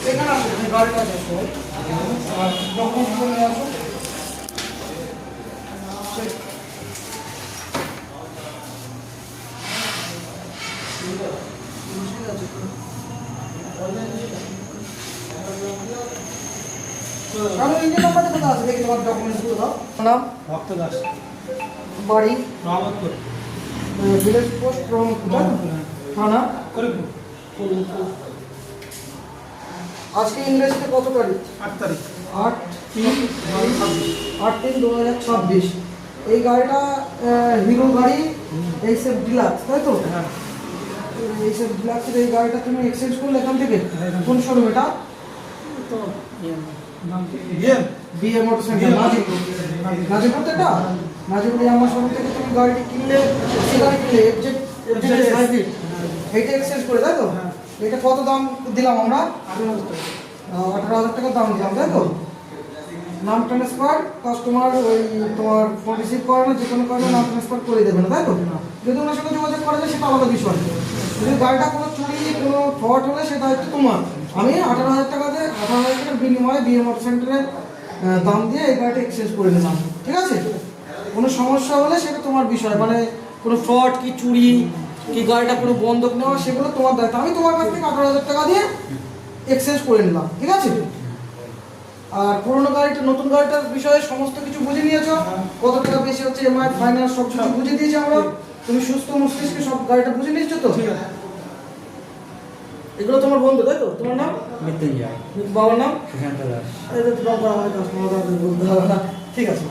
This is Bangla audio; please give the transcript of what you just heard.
এখানে আসো, তুমি গাড়ির কাছে আসো আর ডকুমেন্টগুলো নিয়ে আসো। আমি ইন্ডিয়ান নাম্বারটা কোথায় আছে দেখি, তোমার ডকুমেন্টসগুলো দাও। নাম ভক্ত দাস, বাড়ি রহমতপুর, ভিলেজ পোস্ট রহমতপুর, থানা করিমপুর। আজকে ইংরেজিতে কত তারিখ? 8 তারিখ, 8/3/2026। এই গাড়িটা হিরো গাড়ি এইসএফ ডিলাক্স, তাই তো? হ্যাঁ। এইসএফ ডিলাক্সের এই গাড়িটা তুমি এক্সচেঞ্জ করলে এখান থেকে? কোন শোরুম এটা? তো নাম কি? BM BA motor centre Najipur. Najipur তো এটা? নাজিপুর আমার শোরুম থেকে তুমি গাড়িটি কিনলে, সেই গাড়ি কিনলে এফজেড হাইব্রিড, এইটা এক্সচেঞ্জ করে, তাই তো? হ্যাঁ। এটা কত দাম দিলাম আমরা? 18,000 টাকা। 18,000 টাকা দাম দিলাম, তাই তো? নাম ট্রান্সফার কাস্টমার ওই তোমার ফোন রিসিভ করে না, যে কোনো কারণে নাম ট্রান্সফার করে দেবে না, তাই তো? যদি ওনার সঙ্গে যোগাযোগ করা যায় সেটা আলাদা বিষয়। যদি গাড়িটা কোনো চুরি কোনো ফ্রড হলে সেটা হচ্ছে তোমার। আমি 18,000 টাকার বিনিময়ে বিএ মোটর সেন্টারে দাম দিয়ে এই গাড়িটা এক্সচেঞ্জ করে নিলাম, ঠিক আছে? কোনো সমস্যা হলে সেটা তোমার বিষয়, মানে কোনো ফ্রড কি চুরি কি গাড়িটা কোনো বন্ধক নেওয়া সেগুলো তোমার দায়িত্ব। আমি তোমার কাছ থেকে 18,000 টাকা দিয়ে এক্সচেঞ্জ করে নিলাম, ঠিক আছে? আর পুরোনো গাড়িটা নতুন গাড়িটার বিষয়ে সমস্ত কিছু বুঝে নিয়েছো, কত টাকা বেশি হচ্ছে, এমআই ফাইন্যান্স সব কিছু বুঝে দিয়েছি আমরা। তুমি সুস্থ মস্তিষ্কে সব গাড়িটা বুঝে নিয়েছো তো? ঠিক আছে। এগুলো তোমার বন্ধু, তাই তো? তোমার নাম? মৃত্যুঞ্জয়, বাবার নাম? সুশান্ত দাস। এই যে তোমার বাবা কাস্টমার বলতে হবে না, ঠিক আছে।